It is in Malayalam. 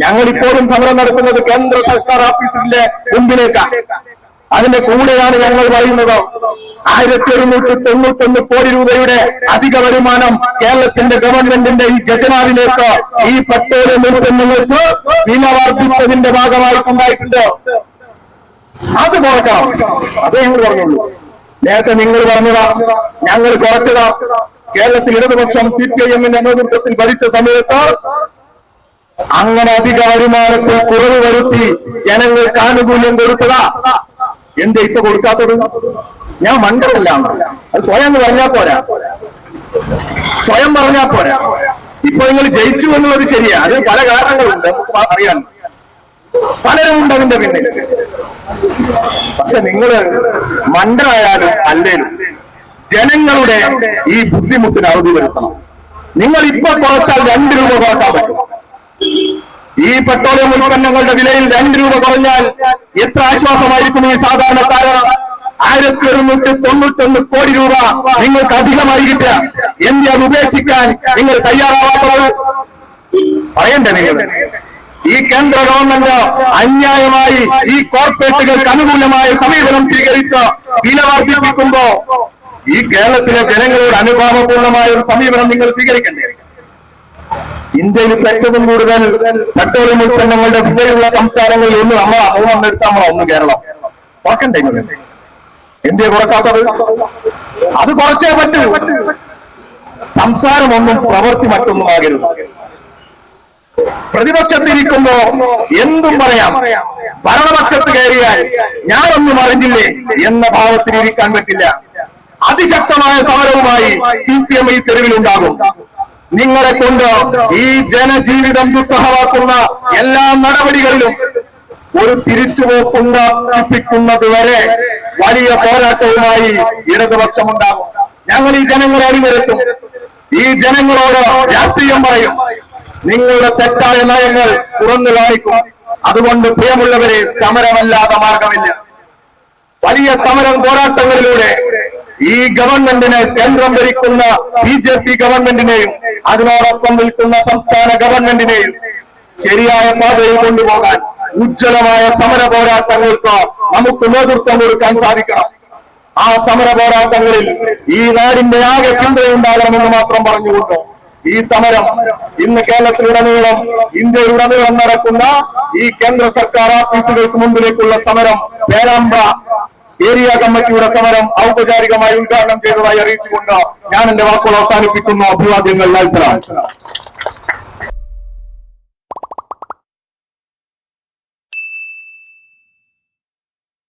ഞങ്ങളിപ്പോഴും സമരം നടത്തുന്നത് കേന്ദ്ര സർക്കാർ ഓഫീസിന്റെ മുമ്പിലേക്കാണ്. അതിന്റെ കൂടെയാണ് ഞങ്ങൾ പറയുന്നത് 1191 കോടി രൂപയുടെ അധിക വരുമാനം കേരളത്തിന്റെ ഗവൺമെന്റിന്റെ ഈ ഖജനാവിലേക്ക് ഈ പെട്രോളിയം ഉൽപ്പന്നങ്ങൾക്ക് വില വർദ്ധിച്ചതിന്റെ ഭാഗമായിട്ടുണ്ടായിട്ടുണ്ട്. അത് കുറക്കണം. അതേ ഞങ്ങൾ പറഞ്ഞുള്ളൂ. നേരത്തെ നിങ്ങൾ പറഞ്ഞതാ, ഞങ്ങൾ കുറച്ചതാ. കേരളത്തിൽ ഇടതുപക്ഷം CPIM-ന്റെ നേതൃത്വത്തിൽ ഭരിച്ച സമയത്ത് അങ്ങനെ അധിക വരുമാനത്തിൽ കുറവ് വരുത്തി ജനങ്ങൾക്ക് ആനുകൂല്യം കൊടുത്തതാ. എന്തേ ഇപ്പൊ കൊടുക്കാത്തത്? ഞാൻ മണ്ടല്ല, അത് സ്വയം പറഞ്ഞാൽ പോരാ. സ്വയം പറഞ്ഞാൽ പോരാ. ഇപ്പൊ നിങ്ങൾ ജയിച്ചു എന്നുള്ളത് ശരിയാ. അത് പല കാരണങ്ങളുണ്ട്, നമുക്ക് അറിയാൻ. പലരും ഉണ്ട് അതിന്റെ പിന്നിൽ. പക്ഷെ നിങ്ങള് മണ്ടനായാലും അല്ലേലും ജനങ്ങളുടെ ഈ ബുദ്ധിമുട്ടിന് അവധി വരുത്തണം. നിങ്ങൾ ഇപ്പൊ കുറച്ചാൽ 2 രൂപ കുറക്കാൻ പറ്റും. ഈ പെട്രോളിയം ഉൽപ്പന്നങ്ങളുടെ വിലയിൽ 2 രൂപ കുറഞ്ഞാൽ എത്ര ആശ്വാസമായിരിക്കും ഈ സാധാരണക്കാരന്? 1191 കോടി രൂപ നിങ്ങൾക്ക് അധികമായി കിട്ടുക. എന്ത് അത് ഉപേക്ഷിക്കാൻ നിങ്ങൾ തയ്യാറാവാത്തത്? പറയണ്ടേ നിങ്ങൾ? ഈ കേന്ദ്ര ഗവൺമെന്റ് അന്യായമായി ഈ കോർപ്പറേറ്റുകൾക്ക് അനുകൂലമായ സമീപനം സ്വീകരിച്ച് വില വർദ്ധിപ്പിക്കുമ്പോ ഈ കേരളത്തിലെ ജനങ്ങളോട് അനുഭാവപൂർണമായ ഒരു സമീപനം നിങ്ങൾ സ്വീകരിക്കണ്ടേ? ഇന്ത്യയിൽ ഏറ്റവും കൂടുതൽ പെട്രോളിയം ഉൽപ്പന്നങ്ങളുടെ വിലയുള്ള സംസ്ഥാനങ്ങളിൽ ഒന്ന് നമ്മളെടുത്താൽ ഒന്ന് കേരളം. ഓർക്കണ്ടേ? ഇന്ത്യ കുറക്കാത്തത്? അത് കുറച്ചേ പറ്റൂ. സംസാരമൊന്നും പ്രവൃത്തി മറ്റൊന്നും ആകരുത്. പ്രതിപക്ഷത്തിരിക്കുമ്പോ എന്തും പറയാം. ഭരണപക്ഷത്ത് കയറിയാൽ ഞാനൊന്നും അറിഞ്ഞില്ലേ എന്ന ഭാവത്തിലിരിക്കാൻ പറ്റില്ല. അതിശക്തമായ സമരവുമായി CPM ഈ തെരുവിലുണ്ടാകും. നിങ്ങളെ കൊണ്ട് ഈ ജനജീവിതം ദുസ്സഹമാക്കുന്ന എല്ലാ നടപടികളിലും ഒരു തിരിച്ചുപോക്കുണ്ടാക്കിപ്പിക്കുന്നത് വരെ വലിയ പോരാട്ടവുമായി ഇടതുപക്ഷമുണ്ടാകും. ഞങ്ങൾ ഈ ജനങ്ങളെ അണിനിരത്തും. ഈ ജനങ്ങളോട് രാഷ്ട്രീയം പറയും. നിങ്ങളുടെ തെറ്റായ നയങ്ങൾ തുറന്നു കാണിക്കും. അതുകൊണ്ട് പ്രിയമുള്ളവരെ, സമരമല്ലാതെ മാർഗമില്ല. വലിയ സമരം പോരാട്ടങ്ങളിലൂടെ ഈ ഗവൺമെന്റിനെ, കേന്ദ്രം ഭരിക്കുന്ന BJP ഗവൺമെന്റിനെയും അതിനോടൊപ്പം നിൽക്കുന്ന സംസ്ഥാന ഗവൺമെന്റിനെയും ശരിയായ പാതയിൽ കൊണ്ടുപോകാൻ ഉജ്ജ്വലമായ സമര പോരാട്ടങ്ങൾക്ക് നമുക്ക് നേതൃത്വം കൊടുക്കാൻ സാധിക്കണം. ആ സമര പോരാട്ടങ്ങളിൽ ഈ നാടിന്റെ ആകെ പിന്തുണയുണ്ടാകണമെന്ന് മാത്രം പറഞ്ഞുകൊണ്ട് ഈ സമരം ഇന്ന് കേരളത്തിലുടനീളം, ഇന്ത്യയിലുടനീളം നടക്കുന്ന ഈ കേന്ദ്ര സർക്കാർ ഓഫീസുകൾക്ക് മുമ്പിലേക്കുള്ള സമരം, പേരാമ്പ്ര ഏരിയ കമ്മിറ്റിയുടെ സമരം ഔപചാരികമായി ഉദ്ഘാടനം ചെയ്തതായി അറിയിച്ചുകൊണ്ട് ഞാൻ എന്റെ വാക്കുകൾ അവസാനിപ്പിക്കുന്നു. അഭിവാദ്യങ്ങൾ.